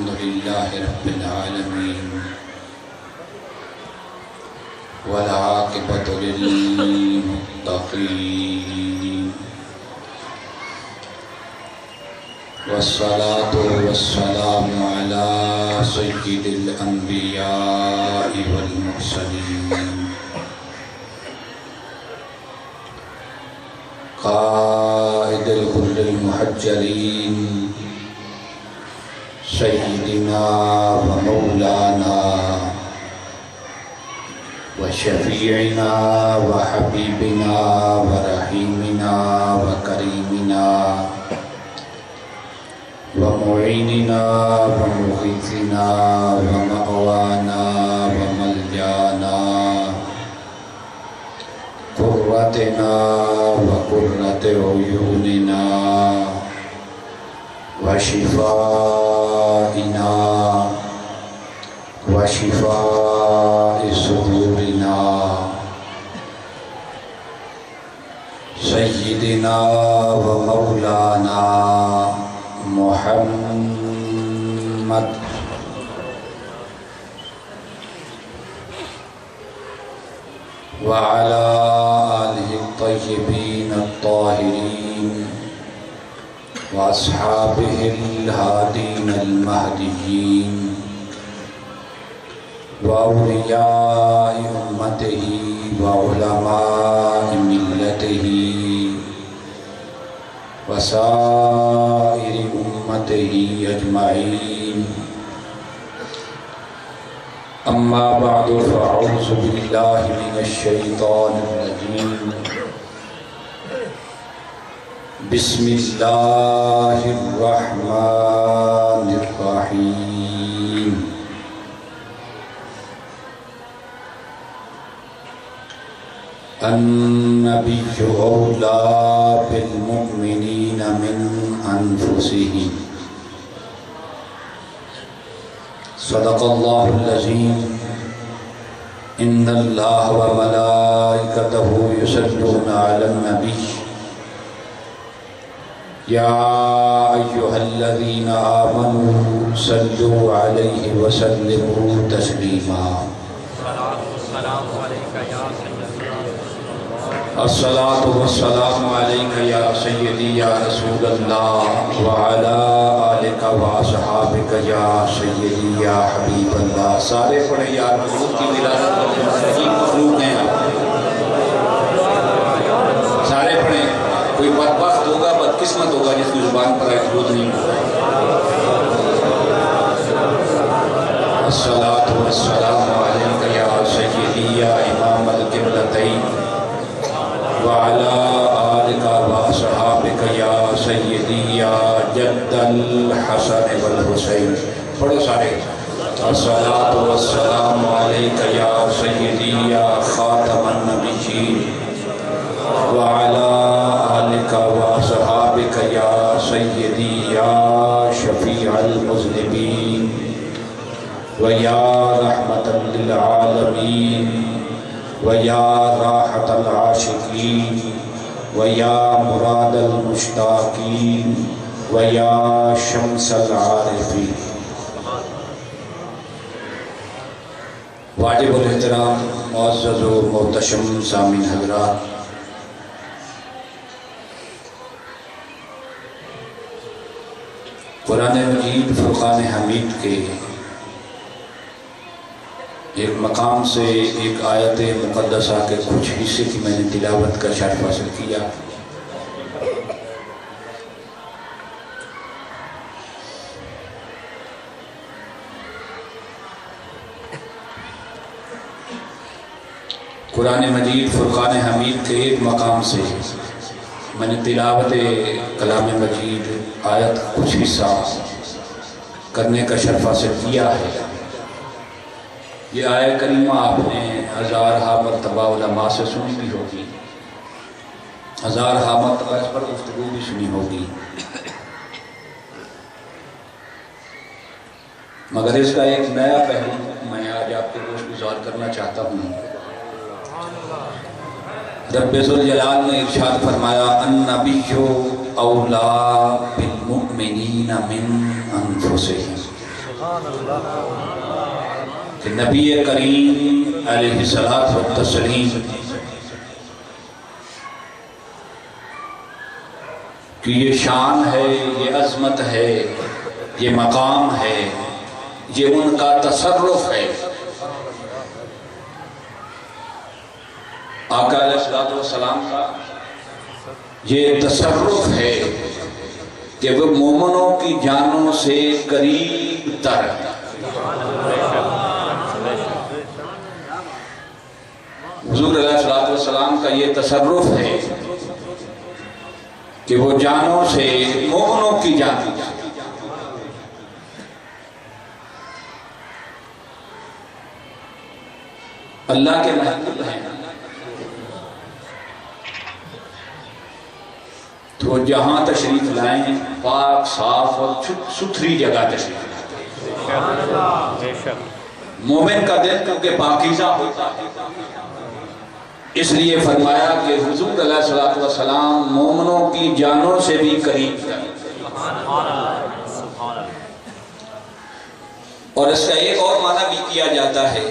الحمد لله رب العالمين والعاقبة للمتقين والصلاة والسلام على سيد الأنبياء والمرسلين قائد الغر المحجلين سيدنا ومولانا وشفيعنا وحبيبنا ورحيمنا وكريمنا ومعيننا ومغيثنا ومأوانا وملجانا قرتنا وقرة عيوننا وشفائنا وشفاء صدورنا سيدنا ومولانا محمد وعلى آله الطيبين الطاهرين وأصحابه الهادين المهديين وأولياء أمته وعلماء ملته وسائر أمته أجمعين. أما بعد فأعوذ بالله من الشيطان الرجيم. بسم الله الرحمن الرحيم. النبي أولى بالمؤمنين من أنفسهم. صدق الله العظيم. إن الله وملائكته يصلون على النبي يا أيها الذين آمنوا صلوا عليه وسلموا تسليما. الصلاة والسلام عليك يا سيدي يا رسول الله وعلى آلك وأصحابك يا سيدی یا حبیب اللہ. سارے پڑھیں یا مخلوق کی ولادت کی مخلوق ہیں آپ. سارے پڑھیں. کوئی بدبخت ہوگا بدقسمت ہوگا جس کی زبان پر درود نہیں ہوگا. الصلاة والسلام علیک یا سیدی یا امام القبلتین وعلى آلك وصحابك يا سيدي يا جد الحسن والحسين. پڑھو سارے. الصلاة والسلام عليك يا سيدي يا خاتم النبيين وعلى آلك وصحابك يا سيدي يا شفيع المذنبين ويا رحمة للعالمين ويا راحة العاشقين ويا مراد المشتاقين ويا شمس العارفين. واجب الاحترام معزز و محتشم سامعین حضرات، قرآن مجید فرقان حمید کے ایک مقام سے ایک آیت مقدسہ کے کچھ حصے کی میں نے تلاوت کا شرف حاصل کیا. قرآن مجید فرقان حمید کے ایک مقام سے میں نے تلاوت کلام مجید آیت کچھ حصہ کرنے کا شرف حاصل کیا ہے. یہ آیت کریمہ آپ نے ہزارہا مرتبہ علماء سے سنی بھی ہوگی، ہزارہا مرتبہ اس پر گفتگو بھی سنی ہوگی، مگر اس کا ایک نیا پہلو میں آج آپ کے گوش گزار کرنا چاہتا ہوں. رب ذوالجلال نے ارشاد فرمایا النبی اولا بالمؤمنین من انفسہم. کہ نبی کریم علیہ الصلوۃ والتسلیم کہ یہ شان ہے، یہ عظمت ہے، یہ مقام ہے، یہ ان کا تصرف ہے۔ آقا علیہ الصلوۃ والسلام کا یہ تصرف ہے کہ وہ مومنوں کی جانوں سے قریب تر، حضور علیہ الصلوۃ والسلام کا یہ تصرف ہے کہ وہ جانوں سے، مومنوں کی جانوں سے اللہ کے محبوب ہیں، تو جہاں تشریف لائیں پاک صاف اور ستھری جگہ تشریف لائیں۔ مومن کا دل کیونکہ پاکیزہ ہوتا ہے، اس لیے فرمایا کہ حضور علیہ الصلوۃ والسلام مومنوں کی جانوں سے بھی قریب تر۔ اور اس کا ایک اور معنی بھی کیا جاتا ہے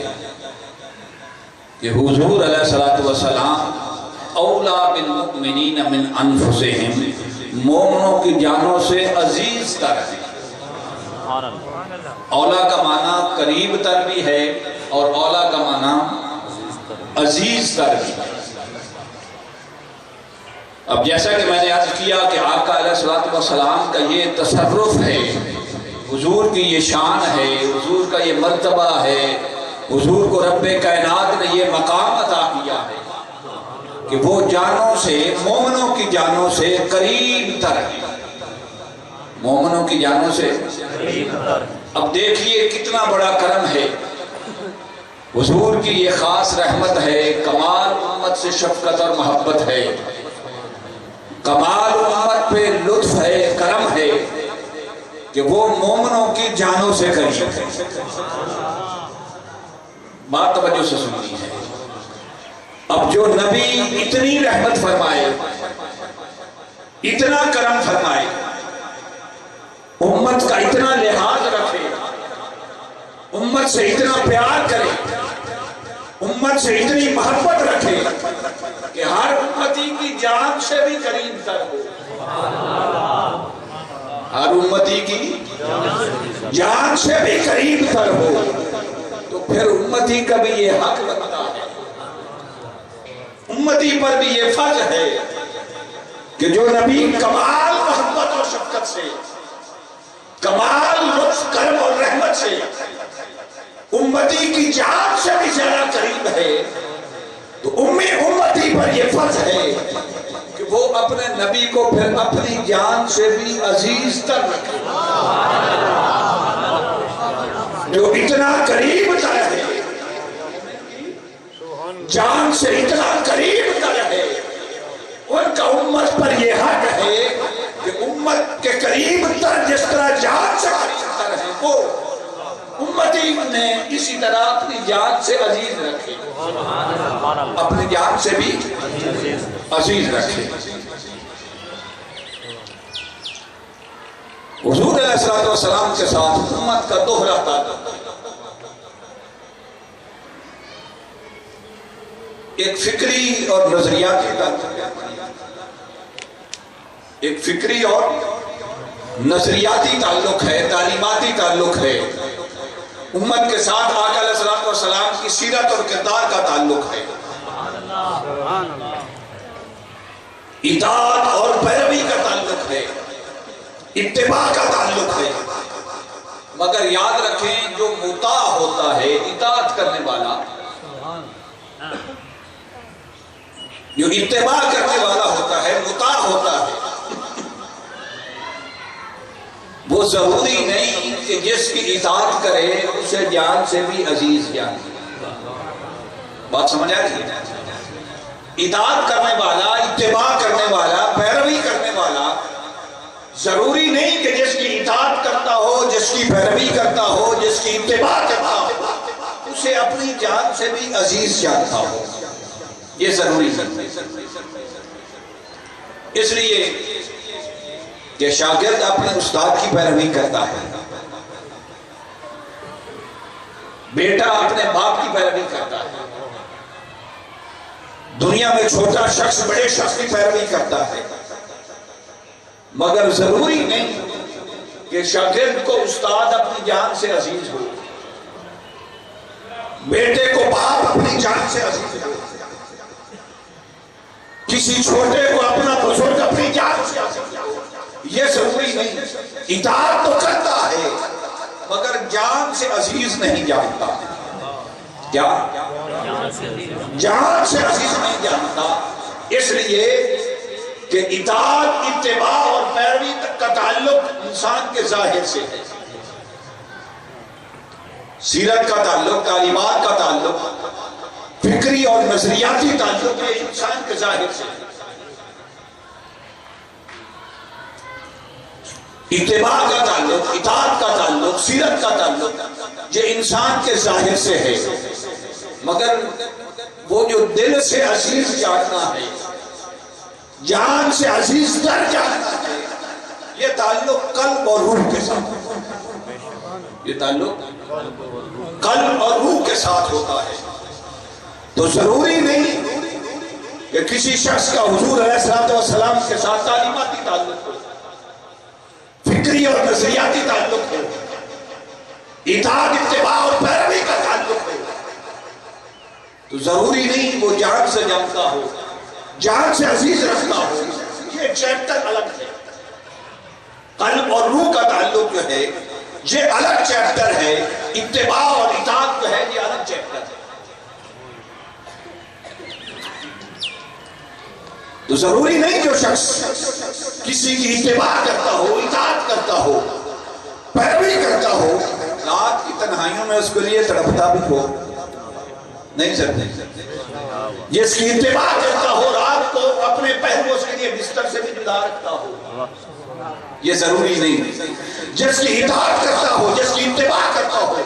کہ حضور علیہ الصلوۃ والسلام اولا بالمؤمنین من انفسہم، مومنوں کی جانوں سے عزیز تر ہے۔ اولا کا معنی قریب تر بھی ہے اور اولا کا معنی عزیز تر بھی ہے۔ اب جیسا کہ میں نے عرض کیا کہ آقا علیہ الصلوۃ والسلام کا یہ تصرف ہے، حضور کی یہ شان ہے، حضور کا یہ مرتبہ ہے، حضور کو رب کائنات نے یہ مقام عطا کیا ہے کہ وہ جانوں سے، مومنوں کی جانوں سے قریب تر ہے، مومنوں کی جانوں سے قریب تر۔ اب دیکھیے کتنا بڑا کرم ہے، حضور کی یہ خاص رحمت ہے، کمال امت سے شفقت اور محبت ہے، کمال امت پہ لطف ہے، کرم ہے کہ وہ مومنوں کی جانوں سے قریب ہے۔ بات توجہ سے سننی ہے۔ اب جو نبی اتنی رحمت فرمائے، اتنا کرم فرمائے، امت کا اتنا لحاظ رکھے، امت سے اتنا پیار کرے، امت سے اتنی محبت رکھے کہ ہر امتی کی جان سے بھی قریب تر ہو، ہر امتی کی جان سے بھی قریب تر ہو، تو پھر امتی کا بھی یہ حق بنتا ہے، امتی پر بھی یہ فرض ہے کہ جو نبی کمال محبت اور شفقت سے، کمال لطف کرم اور رحمت سے امتی کی جان سے بھی زیادہ قریب ہے، تو امتی پر یہ فرض ہے کہ وہ اپنے نبی کو پھر اپنی جان سے بھی عزیز تر رکھے، جو اتنا قریب تر ہے، جان سے اتنا قریب تر ہے، ان کا امت پر یہ حق ہے کہ امت کے قریب تر جس طرح جان سے قریب تر ہے، وہ امتی نے اسی طرح اپنی جان سے عزیز رکھے، اپنی جان سے بھی عزیز رکھے۔ حضور علیہ الصلوۃ والسلام کے ساتھ امت کا دوہرا تعلق، ایک فکری اور نظریاتی تعلق، ایک فکری اور نظریاتی تعلق ہے، تعلیماتی تعلق ہے، امت کے ساتھ آقا علیہ الصلوۃ والسلام کی سیرت اور کردار کا تعلق ہے، اطاعت اور پیروی کا تعلق ہے، اتباع کا تعلق ہے۔ مگر یاد رکھیں جو مطاع ہوتا ہے، اطاعت کرنے والا، جو اتباع کرنے والا ہوتا ہے، مطاع ہوتا ہے، وہ ضروری نہیں کہ جس کی اطاعت کرے اسے جان سے بھی عزیز جانے۔ بات سمجھ آ رہی ہے؟ اطاعت کرنے والا، اتباع کرنے والا، پیروی کرنے والا ضروری نہیں کہ جس کی اطاعت کرتا ہو، جس کی پیروی کرتا ہو، جس کی اتباع کرتا ہو اسے اپنی جان سے بھی عزیز جانتا ہو، یہ ضروری ہے۔ اس لیے کہ شاگرد اپنے استاد کی پیروی کرتا ہے، بیٹا اپنے باپ کی پیروی کرتا ہے، دنیا میں چھوٹا شخص بڑے شخص کی پیروی کرتا ہے، مگر ضروری نہیں کہ شاگرد کو استاد اپنی جان سے عزیز ہو، بیٹے کو باپ اپنی جان سے عزیز ہو، کسی چھوٹے کو اپنا بزرگ اپنی جان سے عزیز ہو، یہ ضروری نہیں۔ اطاعت تو کرتا ہے مگر جان سے عزیز نہیں جانتا، کیا جان سے عزیز نہیں جانتا، اس لیے کہ اطاعت، اتباع اور پیروی تک کا تعلق انسان کے ظاہر سے ہے، سیرت کا تعلق، تعلیمات کا تعلق، فکری اور نظریاتی تعلق ہے انسان کے ظاہر سے، اتباع کا تعلق، اطاعت کا تعلق، سیرت کا تعلق یہ انسان کے ظاہر سے ہے، مگر وہ جو دل سے عزیز جاننا ہے، جان سے عزیز تر جاننا ہے، یہ تعلق قلب اور روح کے ساتھ، یہ تعلق قلب اور روح کے ساتھ ہوتا ہے۔ تو ضروری نہیں کہ کسی شخص کا حضور علیہ السلام کے ساتھ تعلیماتی تعلق ہو، فکری اور نظریاتی تعلق ہو، اطاعت، اتباع اور پیروی کا تعلق ہو، تو ضروری نہیں وہ جان سے جانتا ہو، جان سے عزیز رکھتا ہو، یہ چیپٹر الگ ہے۔ قلب اور روح کا تعلق جو ہے یہ الگ چیپٹر ہے، اتباع اور اطاعت جو ہے یہ الگ چیپٹر ہے۔ تو ضروری نہیں جو شخص کسی کی اتباع کرتا ہو، اطاعت کرتا ہو، پیروی کرتا ہو، رات کی تنہائیوں میں اس کے لیے تڑپتا بھی ہو، نہیں سر، جس کی اتباع کرتا ہو رات کو اپنے پہلو اس کے لیے بستر سے بھی جدا رکھتا ہو، یہ ضروری نہیں۔ جس کی اطاعت کرتا ہو، جس کی اتباع کرتا ہو،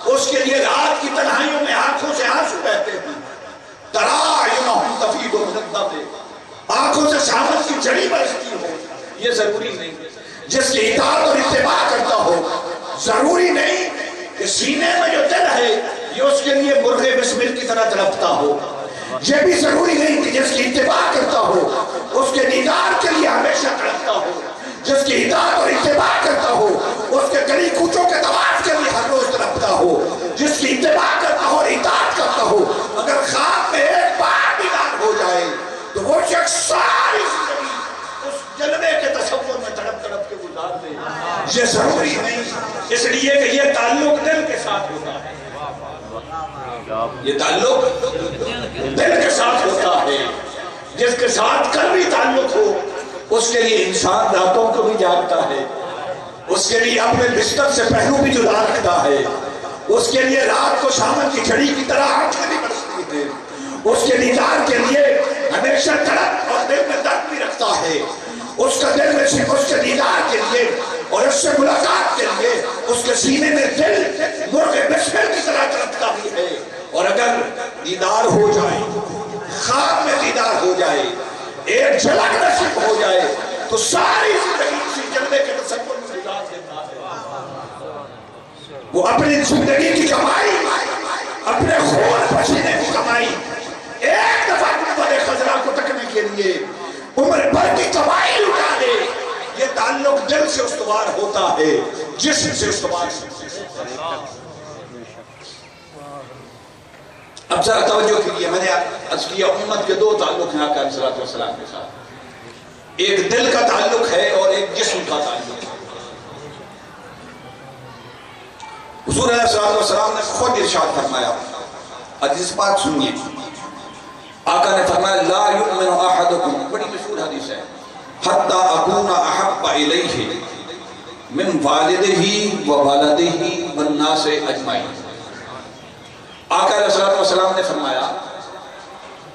اس کے لیے رات کی تنہائیوں میں آنکھوں سے آنسو بہتے ہیں، تراعینہم تفیض من الدمع، آنکھوں سے شہوت کی جڑی برستی ہو، یہ ضروری نہیں۔ جس کی اطاعت اور اتباع کرتا ہو، ضروری نہیں کہ سینے میں جو دل ہے یہ اس کے لیے مرغ بسمل کی طرح تڑپتا ہو، یہ بھی ضروری نہیں کہ جس کی اتباع کرتا ہو اس کے دیدار کے لیے ہمیشہ تڑپتا ہو، جس کی اطاعت اور اتباع کرتا ہو اس کے گلی کوچوں کے طواف کے لیے ہر روز تڑپتا ہو، جس کی اتباع کرتا ہو اور اطاعت کرتا ہو اگر خواب میں ایک بار بیدار ہو جائے تو وہ شخص ساری زندگی اس جلوے کے تصور میں تڑپ تڑپ کے گزار دے، یہ ضروری نہیں، اس لیے کہ یہ تعلق دل کے ساتھ ہوتا ہے، یہ تعلق دل کے ساتھ ہوتا ہے، جس کے ساتھ قلبی تعلق ہو اس کے لیے انسان راتوں کو بھی جاگتا ہے، اس کے لیے اپنے بستر سے پہلو بھی جدا رکھتا ہے، اس کے لیے رات کو شامن کی چھڑی کی طرح آنکھیں بھی برستی ہیں، اس کے دیدار کے لیے ہمیشہ تڑپ اور دل میں درد بھی رکھتا ہے، اس کا دل میں اس کے دیدار کے لیے اور اس سے ملاقات کے لیے اس کے سینے میں دل مرغ بسمل کی طرح تڑپتا بھی ہے، اور اگر دیدار ہو جائے، خواب میں دیدار ہو جائے، ایک جھلک نصیب ہو جائے تو ساری زندگی اسی جلوے کے تصور میں گزار دیتا ہے، وہ اپنی زندگی کی کمائی، اپنے خون پسینے کی کمائی ایک دفعہ گنبد خضرا کو تکنے کے لیے عمر بھر کی کمائی لٹا دے، یہ تعلق دل سے استوار ہوتا ہے، جسم سے استوار ہوتا ہے۔ اب ذرا توجہ کیجئے، میں نے عرض کیا امت کے دو تعلق ہیں آقا علیہ السلام کے ساتھ، ایک دل کا تعلق ہے اور ایک جسم کا تعلق ہے۔ حضور علیہ السلام نے خود ارشاد فرمایا، حدیث پاک سنیے، آقا نے فرمایا لا یؤمن احدکم، بڑی مشہور حدیث ہے، حتی اکون احب الیہ من والدہ وولدہ والناس اجمعین۔ آقا علیہ السلام نے فرمایا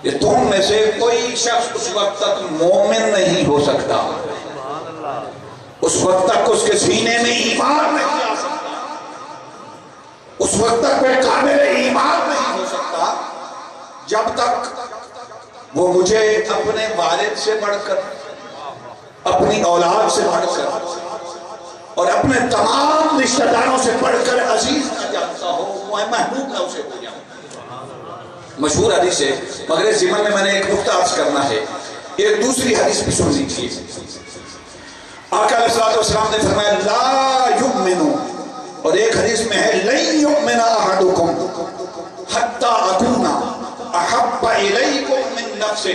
کہ تم میں سے کوئی شخص اس وقت تک مومن نہیں ہو سکتا، اس وقت تک اس کے سینے میں ایمان نہیں آ سکتا، اس وقت تک وہ کامل ایمان نہیں ہو سکتا جب تک وہ مجھے اپنے والد سے بڑھ کر، اپنی اولاد سے بڑھ کر اور اپنے تمام رشتہ داروں سے بڑھ کر عزیز نہ جانتا ہو، میں محبوب نہ اسے ہو جاؤں. مشہور حدیث ہے، مگر اس ضمن میں نے ایک نقطہ عرض کرنا ہے. ایک دوسری حدیث بھی سن لیجیے. آقا علیہ الصلوۃ والسلام نے فرمایا لا یؤمنو، اور ایک حدیث میں ہے لن یؤمن احدکم حتی اکون احب الیکم من نفسہ.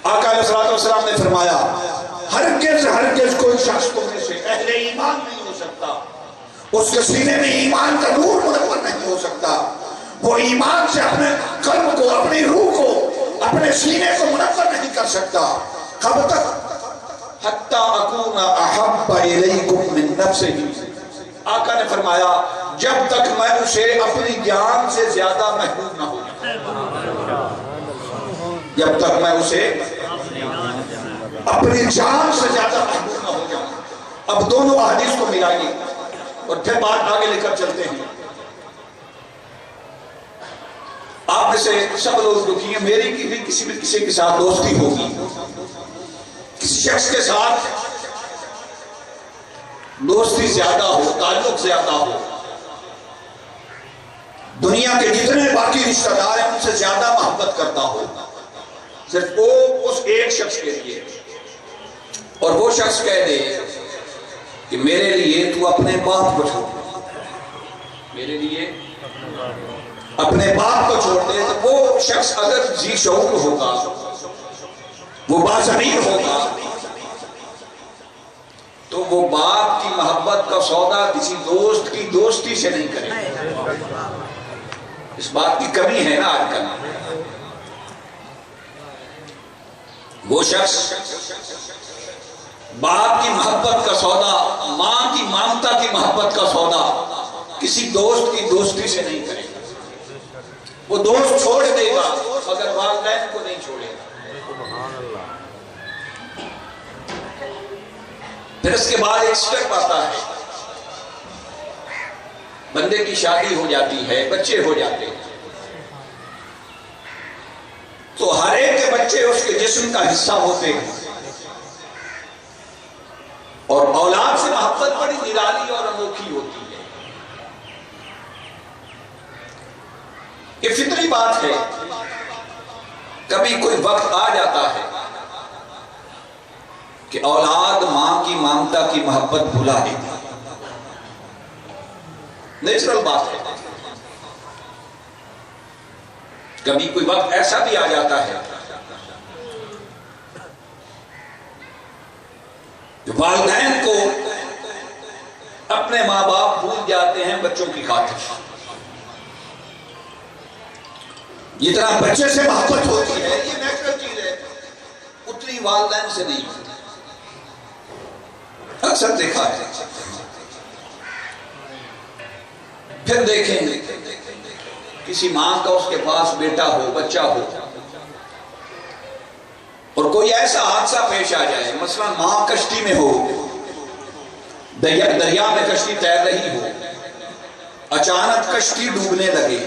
آقا علیہ الصلوۃ والسلام نے فرمایا ہرگز کوئی شخص تم میں سے اہل ایمان نہیں ہو سکتا، اس کے سینے میں ایمان کا نور منور نہیں ہو سکتا، وہ ایمان سے اپنے قلب کو، اپنی روح کو، اپنے سینے کو منور نہیں کر سکتا. کب تک؟ حتی اکون احب الیکم من نفسہ. آقا نے فرمایا جب تک میں اسے اپنی جان سے زیادہ محبوب نہ ہو جاؤں، جب تک میں اسے اپنی جان سے زیادہ محبوب نہ ہو جاؤں. اب دونوں احادیث کو ملائیے اور پھر بات آگے لے کر چلتے ہیں. آپ میں سے سب لوگ دکھی ہیں، میری کی بھی کسی کے ساتھ دوستی ہوگی، کسی شخص کے ساتھ دوستی زیادہ ہو، تعلق زیادہ ہو، دنیا کے جتنے باقی رشتہ دار ہیں ان سے زیادہ محبت کرتا ہو، صرف وہ اس ایک شخص کے لیے، اور وہ شخص کہہ دے کہ میرے لیے تو اپنے باپ کو چھوڑ دے، میرے لیے اپنے باپ کو چھوڑ دے. تو وہ شخص اگر ذی شعور ہوگا، وہ باضمیر ہوگا، تو وہ باپ کی محبت کا سودا کسی دوست کی دوستی سے نہیں کرے. اس بات کی کمی ہے نا آج کل. وہ شخص باپ کی محبت کا سودا، ماں کی ممتا کی محبت کا سودا کسی دوست کی دوستی سے نہیں کرے. وہ دوست چھوڑ دے گا مگر والدین کو نہیں چھوڑے گا. پھر اس کے بعد ایک سٹیپ آتا ہے، بندے کی شادی ہو جاتی ہے، بچے ہو جاتے ہیں، تو ہر ایک کے بچے اس کے جسم کا حصہ ہوتے ہیں، اور اولاد سے محبت بڑی نرالی اور انوکھی ہوتی ہے. یہ فطری بات ہے. کبھی کوئی وقت آ جاتا ہے کہ اولاد ماں کی ممتا کی محبت بھلا دیتی ہے، نیچرل بات ہے. کبھی کوئی وقت ایسا بھی آ جاتا ہے کہ والدین کو اپنے ماں باپ بھول جاتے ہیں بچوں کی خاطر. جتنا بچے سے محبت ہوتی ہے، یہ نیچرل چیز ہے، اتنی والدین سے نہیں ہوتی. اکثر دیکھا ہے. پھر دیکھیں کسی ماں کا اس کے پاس بیٹا ہو، بچہ ہو، اور کوئی ایسا حادثہ پیش آ جائے، مثلا ماں کشتی میں ہو، دریا میں کشتی تیر رہی ہو، اچانک کشتی ڈوبنے لگے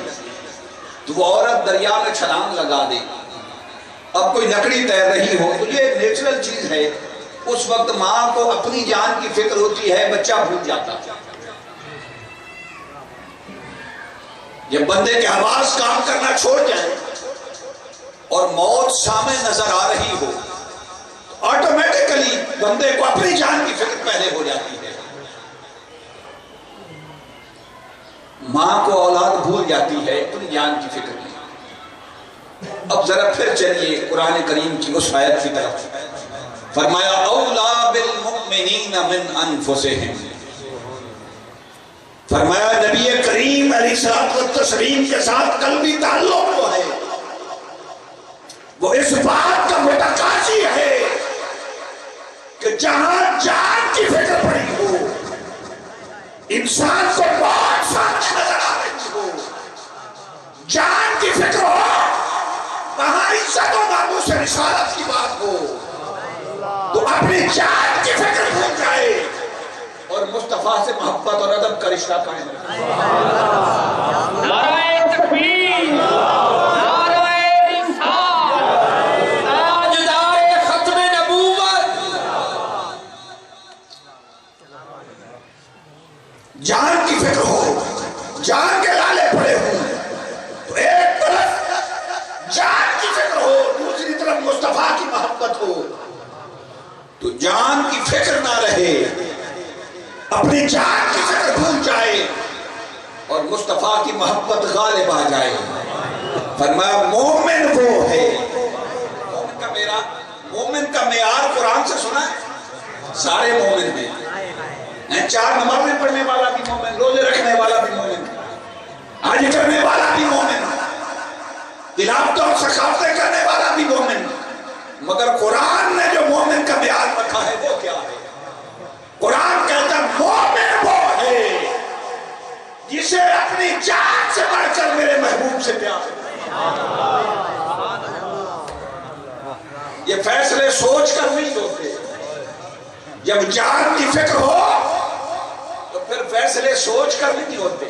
تو وہ عورت دریا میں چھلانگ لگا دے. اب کوئی لکڑی تیر رہی ہو، تو یہ نیچرل چیز ہے. اس وقت ماں کو اپنی جان کی فکر ہوتی ہے، بچہ بھول جاتا. جب بندے کے حواس کام کرنا چھوڑ جائیں اور موت سامنے نظر آ رہی ہو، آٹومیٹکلی بندے کو اپنی جان کی فکر پہلے ہو جاتی ہے. ماں کو اولاد بھول جاتی ہے، اپنی جان کی فکر نہیں. اب ذرا پھر چلیے قرآن کریم کی اس آیت کی طرف. فرمایا اولا بالمؤمنین من انفسہم. فرمایا نبی کریم علیہ الصلوۃ والتسلیم کے ساتھ قلبی تعلق جو ہے وہ اس بات کا متقاضی ہے کہ جہاں جان کی فکر پڑی ہو، انسان کو بہت سامنے نظر آ رہی ہو، جان کی فکر ہو، وہاں عزت و ناموس رسالت کی بات ہو، تو اپنی جان کی فکر بھول جائے اور مصطفیٰ سے محبت اور ادب کا رشتہ قائم رکھے. نعرہ تکبیر، نعرہ رسالت، تاجدار ختم نبوت. جان کی فکر ہو، جان کے لالے جان کی فکر نہ رہے، اپنی جان کی فکر بھول جائے اور مصطفیٰ کی محبت غالب آ جائے۔ فرمایا مومن وہ ہے، مومن کا معیار قرآن سے سنا ہے؟ سارے مومن ہیں، 4 نمازیں پڑھنے والا بھی مومن، روزے رکھنے والا بھی مومن، حج کرنے والا بھی مومن، تلاوت اور ثقافتیں کرنے والا بھی مومن، مگر قرآن نے جو مومن کا معیار رکھا ہے وہ کیا ہے؟ قرآن کہتا ہے مومن وہ ہے جسے اپنی جان سے بڑھ کر میرے محبوب سے پیار ہے۔ یہ فیصلے سوچ کر نہیں ہوتے، جب جان کی فکر ہو تو پھر فیصلے سوچ کر نہیں ہوتے۔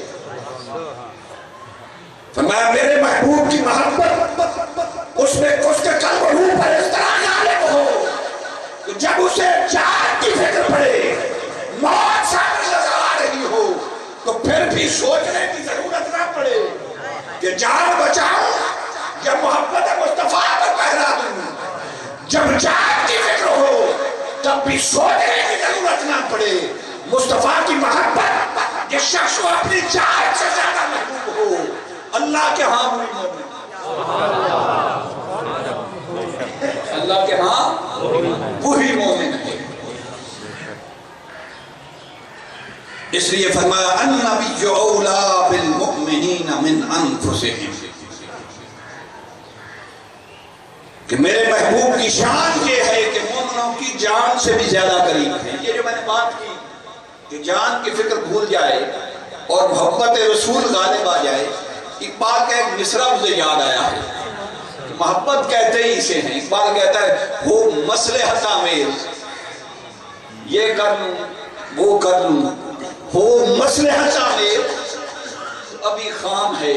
فرمایا میرے محبوب کی محبت اس میں اس کے قلب و روح پر اس طرح غالب ہو کہ جب اسے جان کی فکر پڑے، موت سامنے نظر آ رہی ہو، تو پھر بھی سوچنے کی ضرورت نہ پڑے کہ جان بچاؤں یا محبت مصطفیٰ پر پہرا دوں۔ جب جان کی فکر ہو تب بھی سوچنے کی ضرورت نہ پڑے۔ مصطفیٰ کی محبت جس شخص کو اپنی جان سے زیادہ محبوب ہو، اللہ کے ہاں وہی مومن، اللہ کے ہاں وہی مومن ہے۔ اس لیے فرمایا النبی اولا بالمؤمنین من انفسہم، کہ میرے محبوب کی شان یہ ہے کہ مومنوں کی جان سے بھی زیادہ قریب ہے۔ یہ جو میں نے بات کی کہ جان کی فکر بھول جائے اور محبت رسول غالب آ جائے، اقبال کا ایک مصرع مجھے یاد آیا ہے، محبت کہتے ہی اسے ہیں۔ اقبال کہتا ہے ہو مصلحت آمیز، یہ کر لوں وہ کر لوں، ہو مصلحت آمیز ابھی خام ہے۔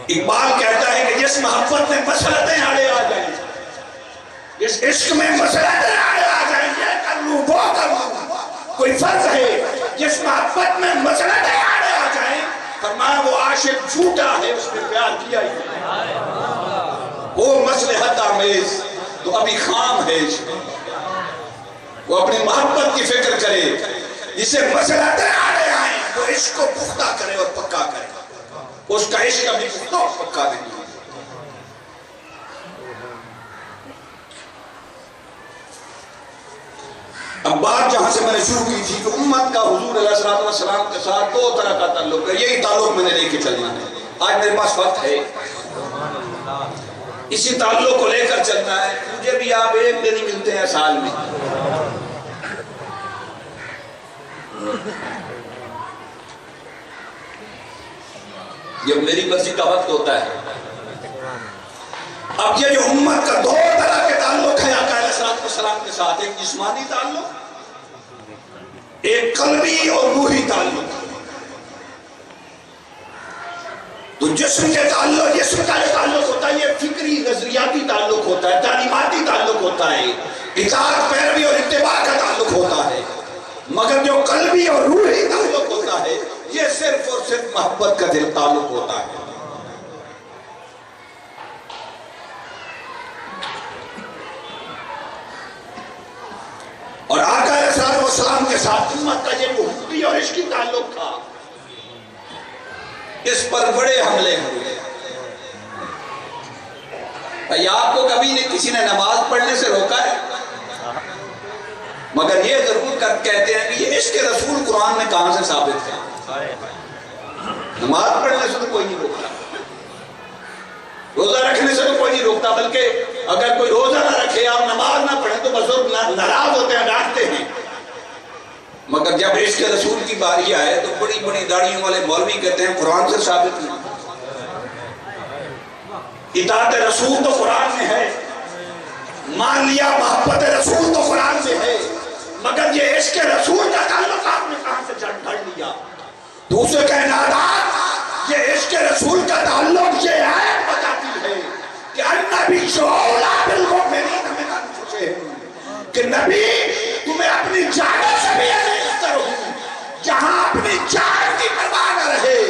اقبال کہتا ہے کہ جس محبت میں مسلطیں آڑے آ جائیں، جس عشق میں مسلطیں آڑے آ جائیں، یہ کر لوں وہ کر لوں، کوئی فرض ہے جس محبت میں مسلطیں آڑے آ جائیں، فرمایا وہ عاشق جھوٹا ہے، اس نے پیار کیا ہی نہیں۔ وہ مصلحت آمیز تو ابھی خام ہے، وہ اپنی محبت کی فکر کرے، جسے مسلطیں آڑے آئیں وہ عشق کو پختہ کرے اور پکا کرے، اس کا عشق ابھی پختہ اور پکا نہیں۔ اب بات جہاں سے میں نے شروع کی تھی کہ امت کا حضور علیہ السلام کے ساتھ 2 طرح کا تعلق ہے، یہی تعلق میں نے لے کے چلنا ہے۔ آج میرے پاس وقت ہے، اسی تعلق کو لے کر چلنا ہے۔ مجھے بھی آپ 1 دن ہی ملتے ہیں سال میں، جب میری مرضی کا وقت ہوتا ہے۔ اب یہ جو امت کا 2 طرح کے تعلق ہے آقا علیہ السلام کے ساتھ، ایک جسمانی تعلق، ایک قلبی اور روحی تعلق۔ تو جسم کے تعلق، جسم کا جو تعلق ہوتا ہے یہ فکری نظریاتی تعلق ہوتا ہے، تعلیماتی تعلق ہوتا ہے، اطاعت پیروی اور اتباع کا تعلق ہوتا ہے۔ مگر جو قلبی اور روحی تعلق ہوتا ہے یہ صرف اور صرف محبت کا دل تعلق ہوتا ہے۔ اور آقا علیہ السلام کے ساتھ امت کا یہ محبتی اور عشقی تعلق تھا، اس پر بڑے حملے ہوئے۔ آپ کو کبھی کسی نے نماز پڑھنے سے روکا ہے؟ مگر یہ ضرور کہتے ہیں کہ یہ عشق رسول قرآن میں کہاں سے ثابت ہے؟ نماز پڑھنے سے تو کوئی نہیں روکتا، روزہ رکھنے سے تو کوئی نہیں روکتا، بلکہ اگر کوئی روزہ نہ رکھے آپ نماز نہ پڑھیں تو بزرگ ناراض ہوتے ہیں، ڈانٹتے ہیں۔ مگر جب عشق رسول کی باری آئے تو بڑی بڑی داڑھیوں والے مولوی کہتے ہیں قرآن سے ثابت نہیں۔ اطاعت رسول تو قرآن میں ہے، مان لیا محبت رسول تو قرآن سے ہے، مگر یہ عشق رسول کا تعلق آپ نے کہاں سے جڑ لیا؟ دوسرے کائنات یہ عشق رسول کا تعلق یہ ہے بتاتی ہے کہ النبی اولا بالمؤمنین من انفسہم، کہ نبی تمہیں اپنی جانوں سے بھی عزیز تر ہوں، جہاں اپنی جان کی پرواہ نہ رہے،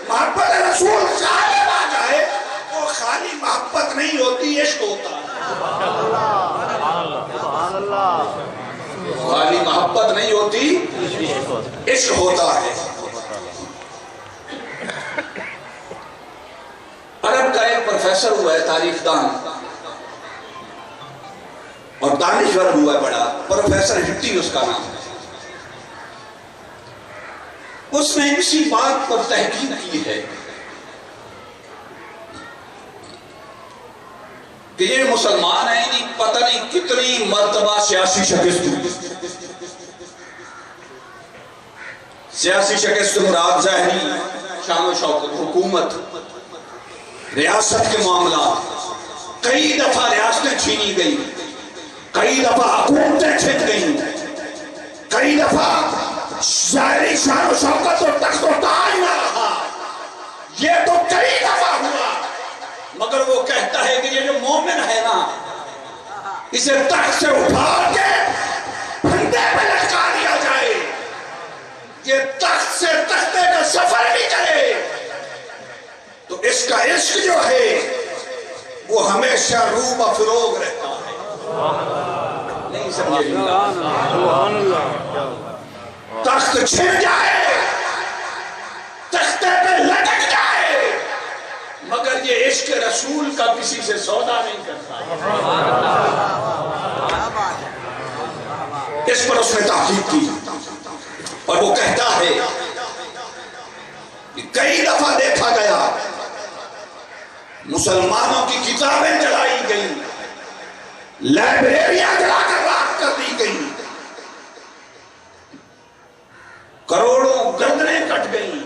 محبت رسول غالب آ جائے، وہ خالی محبت نہیں ہوتی، عشق ہوتا ہے۔ خالی محبت نہیں ہوتی، عشق ہوتا ہے۔ عرب کا ایک پروفیسر ہوا ہے، تاریخ دان اور دانشور ہوا ہے بڑا، پروفیسر ہٹی اس کا نام ہے۔ اس نے اسی بات پر تحقیق کی ہے کہ یہ مسلمان ہیں، نہیں پتہ نہیں کتنی مرتبہ سیاسی شکست ہوئی۔ سیاسی شکست مراد ظاہری شان و شوکت، حکومت، ریاست کے معاملات، کئی دفعہ ریاستیں چھینی گئی، کئی دفعہ حکومتیں چھن گئیں، کئی دفعہ ظاہری شان و شوکت اور تخت و تاج نہ رہا، یہ تو کئی دفعہ ہوا۔ مگر وہ کہتا ہے کہ یہ جو مومن ہے نا، اسے تخت سے اٹھا کے پھندے پہ لٹکا دیا جائے، یہ تخت سے تختے کا سفر بھی کرے تو اس کا عشق جو ہے وہ ہمیشہ روح افروغ رہتا ہے۔ نہیں سمجھے تخت چھن جائے، تختے پہ لٹک جائے، مگر یہ عشق رسول کا کسی سے سودا نہیں کرتا۔ اس پر اس نے تحقیق کی اور وہ کہتا ہے کہ کئی دفعہ دیکھا گیا مسلمانوں کی کتابیں جلائی گئیں، لائبریریاں جلا کر راکھ کر دی گئیں، کروڑوں گردنیں کٹ گئیں،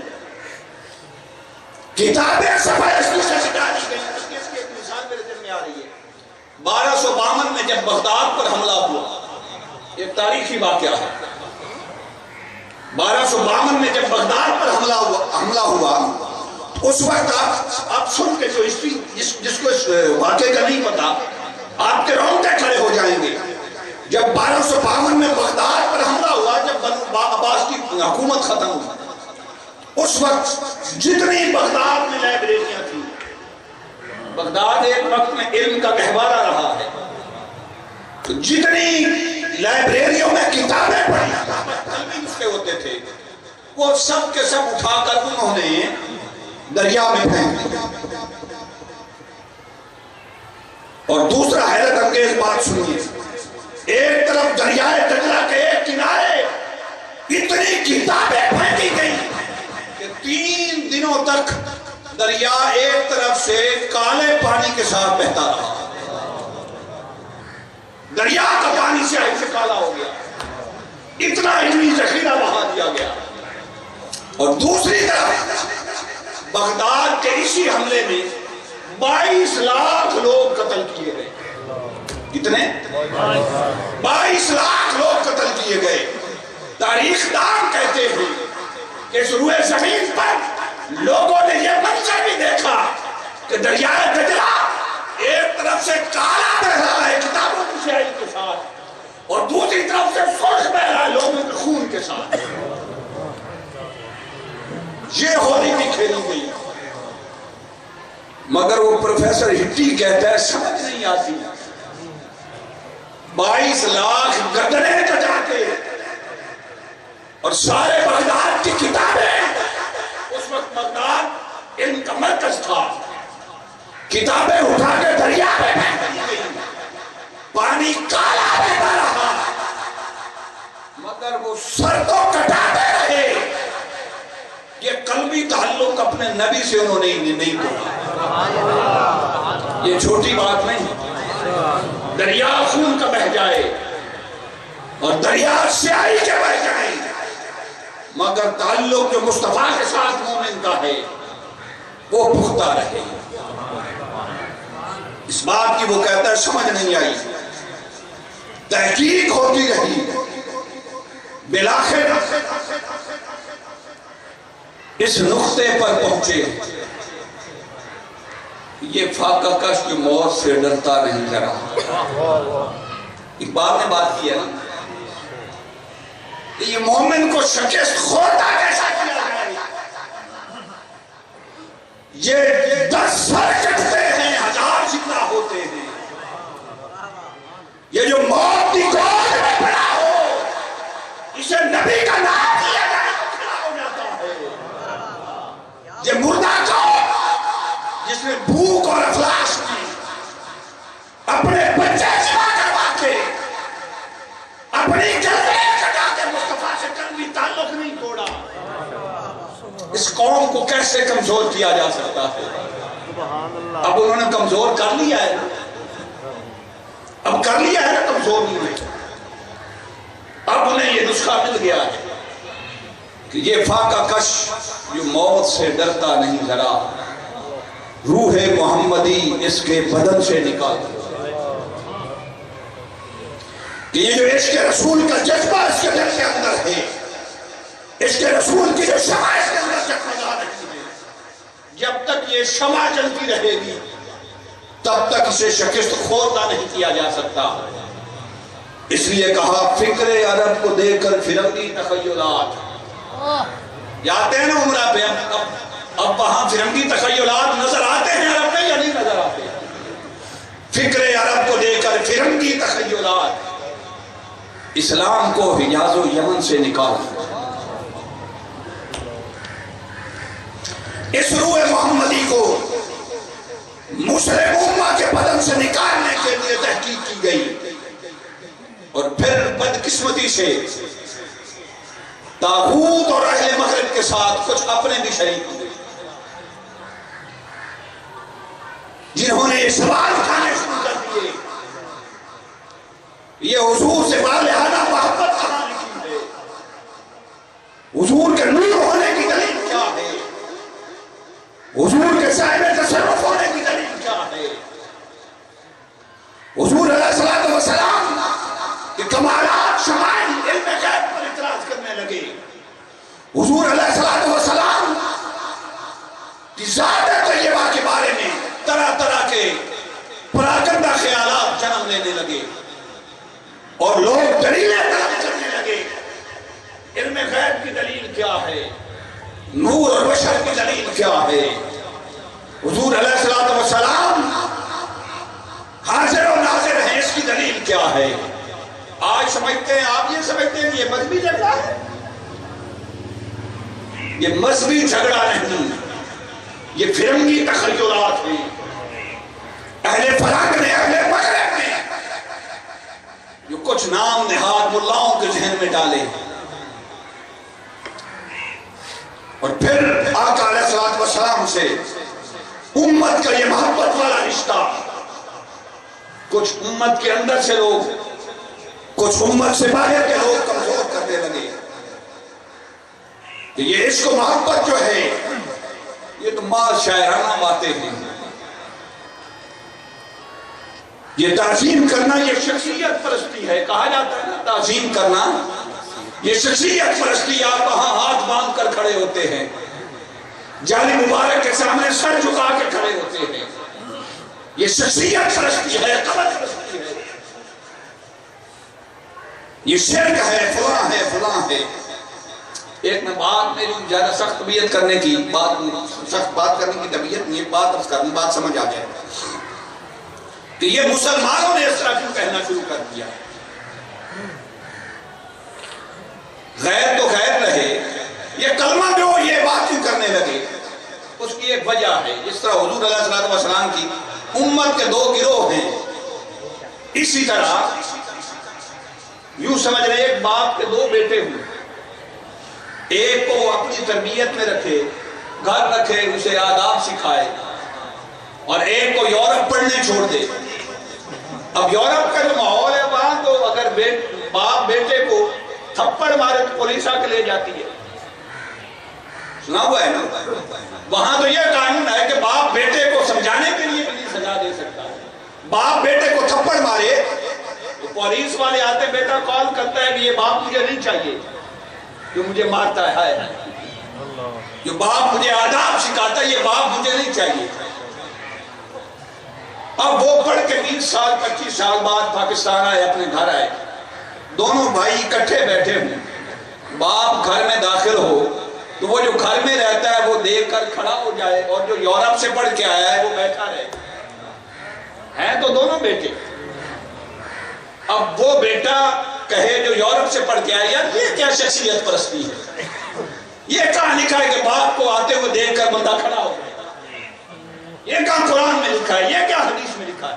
کتابیں صفحہ اس سے ڈالی گئیں۔ اس کی ایک مثال میرے ذہن میں آ رہی ہے۔ 1252 میں جب بغداد پر حملہ ہوا، ایک تاریخی واقعہ ہے، 1252 میں جب بغداد پر حملہ ہوا اس وقت آپ سن کے جو ہسٹری جس کو اس واقعے کا نہیں پتا، آپ کے رونگٹے کھڑے ہو جائیں گے۔ جب 1252 میں بغداد پر حملہ ہوا، جب بنو عباس کی حکومت ختم ہوئی، اس وقت جتنی بغداد میں لائبریریاں تھیں، بغداد ایک وقت میں علم کا گہوارہ رہا ہے، تو جتنی لائبریریوں میں کتابیں پڑھی قلبی نسخے ہوتے تھے، وہ سب کے سب اٹھا کر انہوں نے دریا میں پھینک دیا۔ اور دوسرا حیرت انگیز بات سنیے، ایک طرف دریائے دجلہ کے ایک کنارے اتنی کتابیں پھینکی گئی کہ 3 دنوں تک دریا ایک طرف سے کالے پانی کے ساتھ بہتا رہا، دریا کا پانی سیاہی سے کالا ہو گیا، اتنا علمی ذخیرہ بہا دیا گیا۔ اور دوسری طرف بغداد کے اسی حملے میں 22 لاکھ لوگ قتل کیے گئے۔ کتنے؟ 22 لاکھ لوگ قتل کیے گئے۔ تاریخ دان کہتے ہیں کہ اس روئے زمین پر لوگوں نے یہ منظر بھی دیکھا کہ دریائے دجلہ ایک طرف سے کالا بہ رہا ہے کتابوں کی سیاہی کے ساتھ، اور دوسری طرف سے سرخ بہ رہا ہے لوگوں کے خون کے ساتھ۔ یہ ہولی بھی کھیلی گئی، مگر وہ پروفیسر ہٹی کہتا ہے سمجھ نہیں آتی، 22 لاکھ گردنیں کٹا کے اور سارے بغداد کی کتابیں، اس وقت بغداد علم کا مرکز تھا، کتابیں اٹھا کے دریا میں پھینک دی گئی، پانی کالا بہتا رہا، مگر وہ سر تو کٹاتے رہے۔ یہ قلبی تعلق اپنے نبی سے انہوں نے نہیں توڑا۔ یہ چھوٹی بات نہیں، دریا خون کا بہ جائے اور دریا سیاہی کے بہ جائے، مگر تعلق جو مصطفیٰ کے ساتھ مومن کا ہے وہ پختہ رہے۔ اس بات کی وہ کہتا ہے سمجھ نہیں آئی، تحقیق ہوتی رہی، بالآخر اس نقطے پر پہنچے، یہ فاقہ کش کی موت سے ڈرتا نہیں ذرا۔ اقبال نے بات کی ہے نا، یہ مومن کو شکست خوردہ کیسا کیا جائے، یہ 10 سر کٹتے ہیں 1000 زندہ ہوتے ہیں، یہ جو موت کی قوم کو کیسے کمزور کیا جا سکتا ہے. اب انہوں نے کمزور کر لیا ہے نا, اب کر لیا ہے نا کمزور نہیں ہوئے. اب انہیں یہ نسخہ مل گیا ہے کہ یہ فاقہ کش جو موت سے ڈرتا نہیں ذرا, روح محمدی اس کے بدن سے نکال. کہ یہ جو عشق رسول کا جذبہ اس کے دل کے اندر ہے, عشق رسول کی جو شمع اس کے اندر جگمگا رہی ہے, جب تک یہ شمع جلتی رہے گی تب تک اسے شکست خوردہ نہیں کیا جا سکتا. اس لیے کہا فکر عرب کو دے کر فرنگی تخیلات. جاتے ہیں نا عمرہ پہ, اب وہاں فرنگی تخیلات نظر آتے ہیں عرب میں یا نہیں نظر آتے؟ فکر عرب کو دے کر فرنگی تخیلات. اسلام کو حجاز و یمن سے نکال, اس روح محمدی کو مسلم امہ کے بدن سے نکالنے کے لیے تحقیق کی گئی. اور پھر بدقسمتی سے طاغوت اور اہل مغرب کے ساتھ کچھ اپنے بھی شریک ہوئے, جنہوں نے یہ سوال اٹھانے شروع کر دیے, یہ حضور سے بالہانہ محبت کہاں لکھی ہے, حضور کے نور ہونے کی دلیل کیا ہے, حضور کے صاحب تصرف ہونے کی دلیل کیا ہے. حضور علیہ الصلوۃ والسلام کہ کمالات شمائل علم غیب پر اعتراض کرنے لگے. حضور علیہ الصلوۃ والسلام کی ذات طیبہ کے بارے میں طرح طرح کے پراگندہ خیالات جنم لینے لگے, اور لوگ دلیلیں طلب کرنے لگے. علم غیب کی دلیل کیا ہے, نور اور بشر کی دلیل کیا ہے. حضور علیہ الصلوۃ والسلام حاضر و ناظر ہیں, اس کی دلیل کیا ہے. آج سمجھتے ہیں, آپ یہ سمجھتے ہیں کہ یہ مذہبی جھگڑا ہے. یہ مذہبی جھگڑا نہیں, یہ فرنگی تخیلات ہیں. اہل فلک نے, اہل مغرب نے جو کچھ نام نہاد ملاؤں کے ذہن میں ڈالے, اور پھر آقا علیہ الصلوۃ والسلام سے امت کا یہ محبت والا رشتہ کچھ امت کے اندر سے لوگ, کچھ امت سے باہر کے لوگ کمزور کرنے لگے. کہ یہ عشق و محبت جو ہے یہ تو ماں شاعرانہ باتیں ہیں, یہ تعظیم کرنا یہ شخصیت پرستی ہے. کہا جاتا ہے نا تعظیم کرنا یہ شخصیت پرستی. آپ وہاں ہاتھ باندھ کر کھڑے ہوتے ہیں, جالی مبارک کے سامنے سر جھکا کے کھڑے ہوتے ہیں, یہ شخصیت پرستی ہے, قبر پرستی ہے, یہ شرک ہے, فلاں ہے, فلاں ہے. ایک میں بات میری زیادہ سخت طبیعت کرنے کی سخت بات کرنے کی طبیعت نہیں, بات سمجھ آ جائے کہ یہ مسلمانوں نے اس طرح کیوں کہنا شروع کر دیا. غیر تو غیر رہے, یہ کلمہ جو یہ بات کیوں کرنے لگے, اس کی ایک وجہ ہے. اس طرح حضور علیہ الصلوۃ والسلام کی امت کے دو گروہ ہیں, اسی طرح یوں سمجھ رہے ایک باپ کے دو بیٹے ہوئے, ایک کو اپنی تربیت میں رکھے, گھر رکھے, اسے آداب سکھائے, اور ایک کو یورپ پڑھنے چھوڑ دے. اب یورپ کا جو ماحول ہے وہاں تو اگر باپ بیٹے کو تھپڑ مارے تو پولیس آ کے لے جاتی ہے, سنا ہوا ہے نا. وہاں تو یہ قانون ہے کہ باپ بیٹے کو سمجھانے کے لیے بھی سزا دے سکتا ہے. باپ بیٹے کو تھپڑ مارے تو پولیس والے آتے, بیٹا کال کرتا ہے کہ یہ باپ مجھے نہیں چاہیے جو مجھے مارتا ہے, جو باپ مجھے آداب سکھاتا ہے یہ باپ مجھے نہیں چاہیے. اب وہ پڑھ کے 20 سال 25 سال بعد پاکستان آئے, اپنے گھر آئے, دونوں بھائی اکٹھے بیٹھے ہوں, باپ گھر میں داخل ہو تو وہ جو گھر میں رہتا ہے وہ دیکھ کر کھڑا ہو جائے, اور جو یورپ سے پڑھ کے آیا ہے وہ بیٹھا رہے. ہیں تو دونوں بیٹے. اب وہ بیٹا کہے جو یورپ سے پڑھ کے آیا, یار یہ کیا شخصیت پرستی ہے, یہ کہاں لکھا ہے کہ باپ کو آتے ہوئے دیکھ کر بندہ کھڑا ہو جائے, یہ کہاں قرآن میں لکھا ہے, یہ کیا حدیث میں لکھا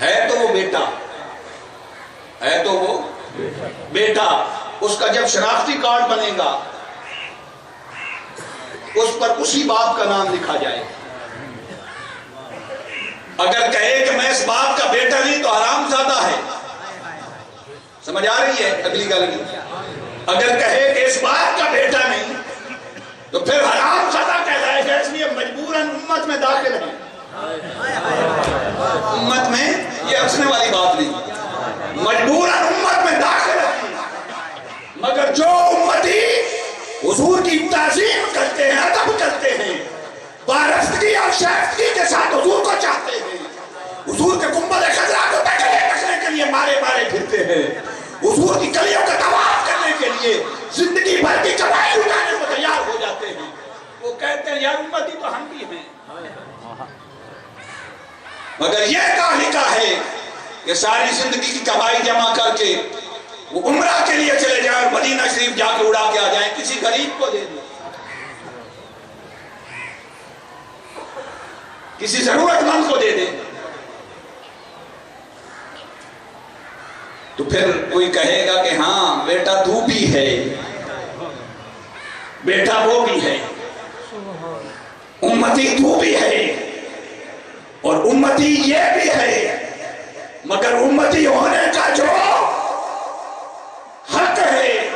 ہے تو وہ بیٹا ہے, تو وہ بیٹا. اس کا جب شناختی کارڈ بنے گا اس پر اسی باپ کا نام لکھا جائے. اگر کہے کہ میں اس باپ کا بیٹا نہیں تو حرام زادہ ہے. سمجھ آ رہی ہے اگلی گل کی؟ اگر کہے کہ اس باپ کا بیٹا نہیں تو پھر حرام زادہ کہلائے گا. اس لیے مجبوراً امت میں داخل ہے. امت میں یہ ہنسنے والی بات نہیں، مجبوراً امت میں داخل ہے. مگر جو امتی حضور کی تعظیم کرتے ہیں، ادب کرتے ہیں، بارفتگی اور شائستگی کے ساتھ حضور کو چاہتے ہیں، حضور کے گنبد خضرا کو تکنے کے لیے مارے پھرتے ہیں، حضور کی گلیوں کا طواف کرنے کے لیے زندگی بھر کی کمائی اٹھانے کو تیار ہو جاتے ہیں، وہ کہتے ہیں یار امتی تو ہم بھی ہیں. مگر یہ کہا لکھا ہے کہ ساری زندگی کی کمائی جمع کر کے وہ عمرہ کے لیے چلے جائیں اور مدینہ شریف جا کے اڑا کے آ جائیں، کسی غریب کو دے دیں، کسی ضرورت مند کو دے دیں. تو پھر کوئی کہے گا کہ ہاں بیٹا تو بھی ہے، بیٹا وہ بھی ہے، امتی تو بھی ہے اور امتی یہ بھی ہے، مگر امتی ہونے کا جو حق ہے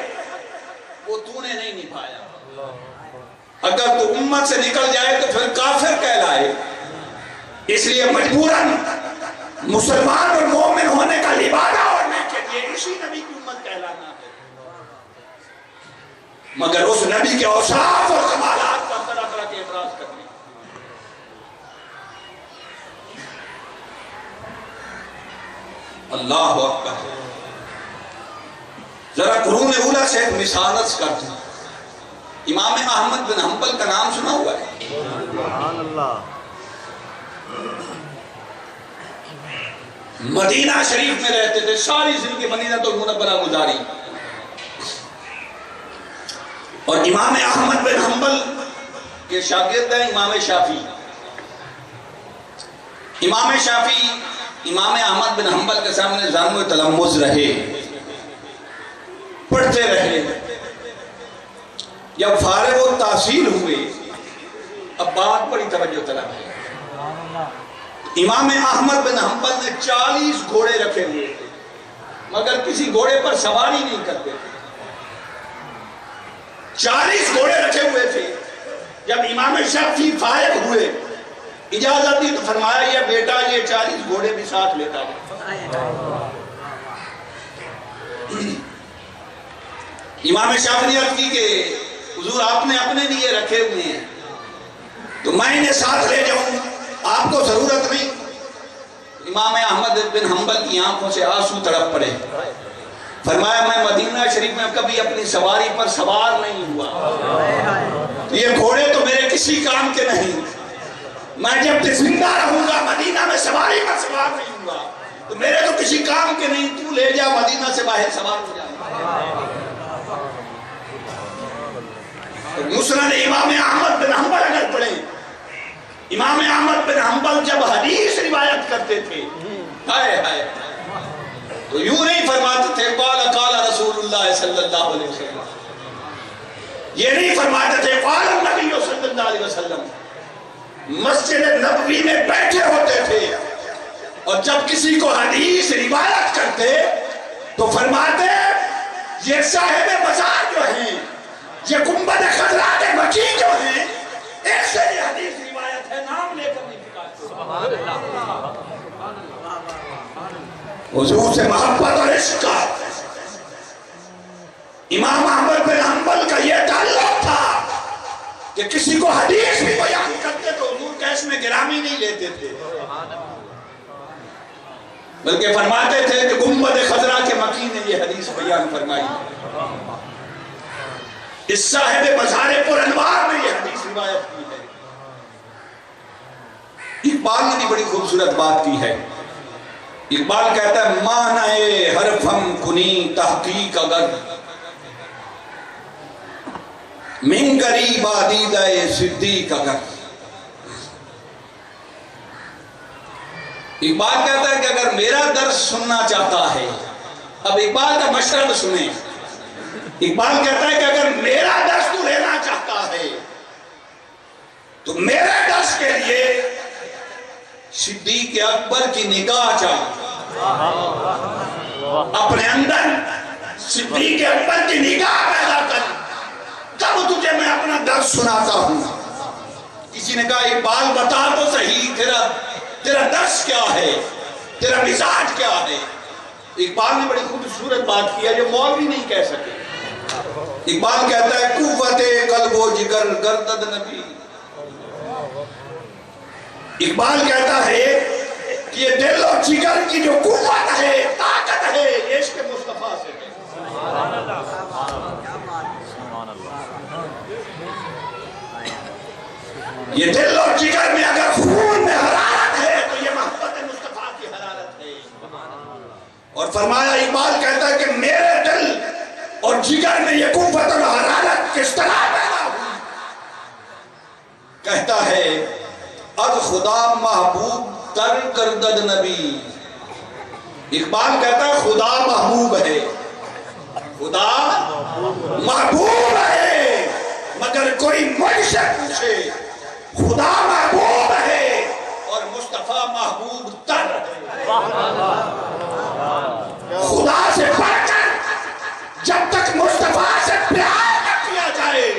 وہ تو نے نہیں نبھایا. اگر تو امت سے نکل جائے تو پھر کافر کہلائے. اس لیے مجبوراً مسلمان اور مومن ہونے کا لبادہ ہونے کے لیے اسی نبی کی امت کہلانا ہے. مگر اس نبی کے اوصاف اور کمالات پر طرح طرح کے اعتراض کرنے. اللہ اکبر. ذرا قرون اولیٰ سے ایک مثال عرض کرتے ہیں. امام احمد بن حنبل کا نام سنا ہوا ہے؟ سبحان اللہ. مدینہ شریف میں رہتے تھے، ساری زندگی مدینہ المنورہ گزاری. اور امام احمد بن حنبل کے شاگرد ہیں امام شافعی. امام شافعی امام احمد بن حنبل کے سامنے ظلم و تلمذ رہے، پڑھتے رہے. جب فارغ و تحصیل ہوئے، اب بات بڑی توجہ طلب ہے. امام احمد بن حنبل نے 40 گھوڑے رکھے ہوئے تھے، مگر کسی گھوڑے پر سواری نہیں کرتے تھے. 40 گھوڑے رکھے ہوئے تھے. جب امام شافعی فارغ ہوئے، اجازت دی تو فرمایا یہ بیٹا یہ 40 گھوڑے بھی ساتھ لیتا ہے. امام شافعی نے عرض کی کہ حضور آپ نے اپنے لیے رکھے ہوئے ہیں تو میں انہیں ساتھ لے جاؤں، آپ کو ضرورت نہیں. امام احمد بن حنبل کی آنکھوں سے آنسو تڑپ پڑے. فرمایا میں مدینہ شریف میں کبھی اپنی سواری پر سوار نہیں ہوا، یہ گھوڑے تو میرے کسی کام کے نہیں. میں جب زندہ رہوں گا مدینہ میں سواری پر سوار نہیں ہوا تو میرے تو کسی کام کے نہیں. تو لے جا مدینہ سے باہر سوار ہو جا. مسند امام احمد بن حنبل اگر پڑھیں، امام احمد بن حنبل جب حدیث روایت کرتے تھے تو یوں نہیں فرماتے تھے قال قال رسول اللہ صلی اللہ علیہ وسلم، یہ نہیں فرماتے تھے قال النبی صلی اللہ علیہ وسلم. مسجد نبوی میں بیٹھے ہوتے تھے اور جب کسی کو حدیث روایت کرتے تو فرماتے یہ صاحب بازار جو ہیں، یہ گنبد خضرا کے مکی جو ہیں، ایک سے یہ حدیث روایت ہے، نام لے کر نہیں پکارتے. حضور سے محبت اور عشق کا امام احمد بن حنبل کا یہ تعلق تھا کہ کسی کو حدیث بھی بیان کرتے تو حضور کیس میں گرامی نہیں لیتے تھے، بلکہ فرماتے تھے کہ گنبد خضرا کے مکی نے یہ حدیث بیان فرمائی. اس صاحب مزار پر انوار نے یہ حدیث روایت کی ہے. اقبال نے بھی بڑی خوبصورت بات کی ہے. اقبال کہتا ہے معنی حرفم کنی تحقیق اگر من غریب آدیدہ صدیق اگر. اقبال کہتا ہے کہ اگر میرا درس سننا چاہتا ہے، اب اقبال کا مشرب سنیں. اقبال کہتا ہے کہ اگر میرا درس تو لینا چاہتا ہے تو میرے درس کے لیے صدیق اکبر کی نگاہ چاہیے، اپنے اندر صدیق اکبر کی نگاہ پیدا کر، تب تجھے میں اپنا درس سناتا ہوں۔ کسی نے کہا اقبال بتا تو صحیح تیرا درس کیا ہے، تیرا مزاج کیا ہے؟ اقبال نے بڑی خوبصورت بات کی ہے جو مولوی نہیں کہہ سکے۔ اقبال کہتا ہے قوت قلب و جگر گردد نبی، اقبال کہتا ہے کہ یہ دل اور جگر کی جو قوت ہے، طاقت ہے، یہ عشق مصطفیٰ سے ہے۔ یہ دل اور جگر میں اگر خون میں حرارت ہے تو یہ محبت مصطفیٰ کی حرارت ہے۔ اور فرمایا اقبال کہتا ہے کہ میرے دل اور جگر میں یہ قوت اور حرارت کس طرح پیدا ہوئی؟ کہتا ہے از خدا محبوب تر کردد نبی، اقبال کہتا ہے خدا محبوب ہے، خدا محبوب ہے، مگر کوئی مجھ سے پوچھے خدا محبوب ہے اور مصطفیٰ محبوب تر ہے۔ خدا سے بڑھ کر جب تک مصطفیٰ سے پیار نہ کیا جائے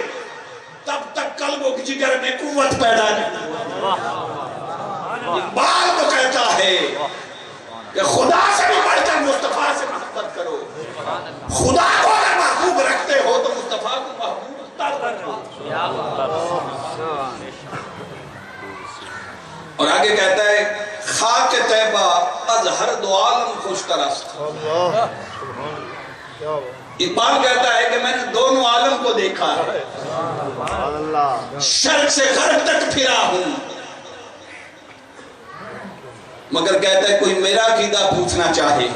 تب تک قلب و جگر میں قوت پیدا نہیں۔ اقبال تو کہتا ہے کہ خدا سے بھی بڑھ کر مصطفیٰ سے محبت کرو، خدا کو اگر محبوب رکھتے ہو تو مصطفیٰ کو محبوب تر رکھو۔ اور آگے کہتا ہے خاک طیبہ از ہر دو عالم خوش ترست، اقبال کہتا ہے کہ میں نے دونوں عالم کو دیکھا ہے، شرق سے غرب تک پھرا ہوں، مگر کہتا ہے کوئی میرا عقیدہ پوچھنا چاہے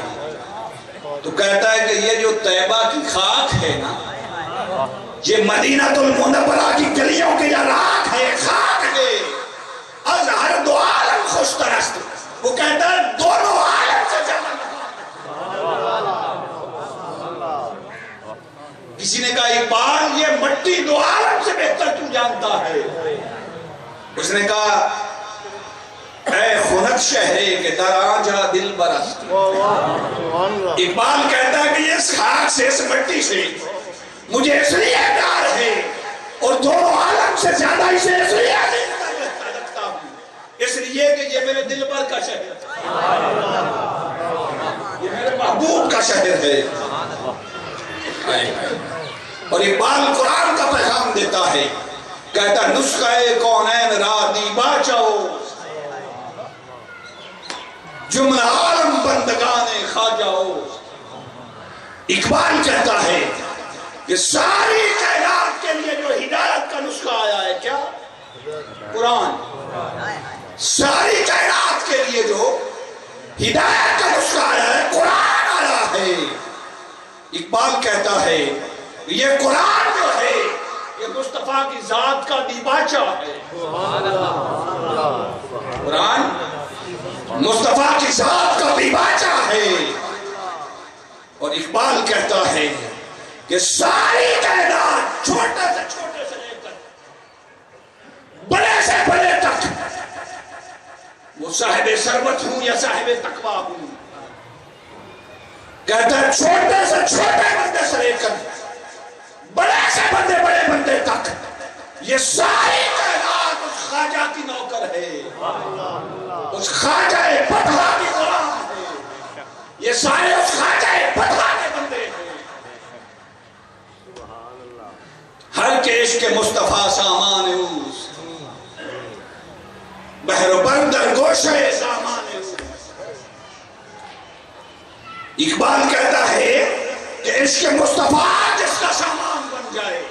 تو کہتا ہے کہ یہ جو طیبہ کی خاک ہے نا، یہ مدینہ المنورہ کی گلیوں کی جو راکھ ہے، خاک ہے، از ہر دو عالم خوش ترست، وہ کہتا ہے دونوں عالم سے زیادہ۔ کسی نے کہا اقبال یہ مٹی دو عالم سے بہتر کیوں جانتا ہے؟ اس نے کہا اے خنک شہرے کے در آجا دل برست، اقبال کہتا ہے کہ اس خاک سے، اس مٹی سے مجھے اس لیے پیار ہے اور دونوں عالم سے زیادہ اسے اس لیے رکھتا ہوں، اس لیے کہ یہ میرے دل پر کا شہر ہے، یہ میرے محبوب کا شہر ہے۔ اور اقبال قرآن کا پیغام دیتا ہے، کہتا نسخہ کونین را دیبا چاؤ جملہ عالم بندگان خواجہ، اقبال کہتا ہے کہ ساری کائنات کے لیے جو ہدایت کا نسخہ آیا ہے کیا؟ قرآن۔ ساری کائنات کے لیے جو ہدایت کا نسخہ آیا ہے قرآن آیا ہے۔ اقبال کہتا ہے یہ قرآن جو ہے یہ مصطفیٰ کی ذات کا دیباچہ ہے، قرآن مصطفیٰ کی ذات کا دیباچہ ہے۔ اور اقبال کہتا ہے کہ ساری کائنات چھوٹے سے لے کر بڑے سے بڑے تک، وہ صاحب ثروت ہوں یا صاحب تقویٰ ہوں، کہتا ہے چھوٹے سے چھوٹے بندے سے لے کر بڑے سے بڑے بندے تک یہ ساری کائنات اس خواجہ کی نوکر ہے، اس خواجہ فتح کی غلام ہے، یہ سارے اس خواجہ فتح کے بندے ہیں۔ ہر کے عشق مصطفیٰ سامان اوس، بحر و بر در گوشہ سامان اوس۔ اقبال کہتا ہے کہ عشق مصطفیٰ جس کا سامان بن جائے،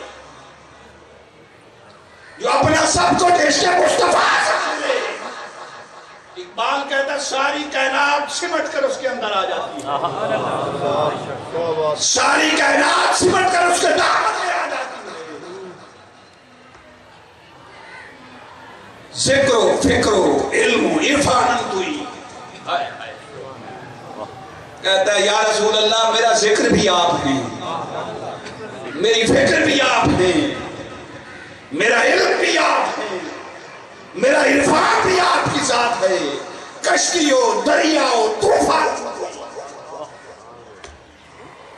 جو اپنا سب کچھ عشق مصطفیٰ سمجھ لے، اقبال کہتا ہے ساری کائنات سمٹ کر اس کے اندر آ جاتی ہے، ساری کائنات سمٹ کر اس کے دامن میں آ جاتی ہے۔ ذکر و فکر و علم و عرفان توئی، کہتا ہے یا رسول اللہ میرا ذکر بھی آپ ہیں، میری فکر بھی آپ ہیں، میرا علم بھی آپ ہیں، میرا عرفان بھی آپ کی ذات ہے، کشتیوں دریاؤں طوفان،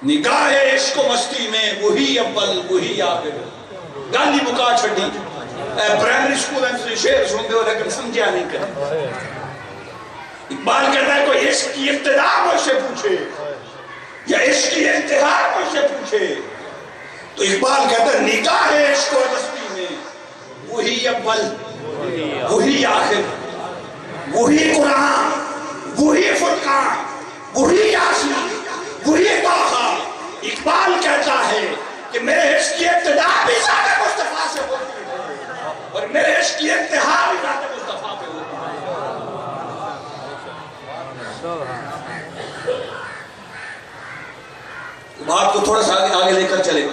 نگاہ عشق و مستی میں وہی اول وہی آخر. گالی مکا چھڑی پرائمری اسکول سے شعر سن دے لیکن سمجھا نہیں کرے. اقبال کہتا ہے کوئی عشق کی ابتدا مجھ سے پوچھے یا عشق کی انتہا مجھ سے پوچھے تو اقبال کہتا ہے نگاہ عشق و مستی میں وہی اول وہی آخر، وہی قرآن وہی فرقان وہی یاسین وہی طٰہٰ. اقبال کہتا ہے کہ میرے عشق کی ابتدا بھی ذات مصطفیٰ سے ہوتی ہے اور میرے عشق کی انتہا بھی ذات مصطفیٰ پہ ہوتی ہے. بات کو تھوڑا سا آگے لے کر چلے.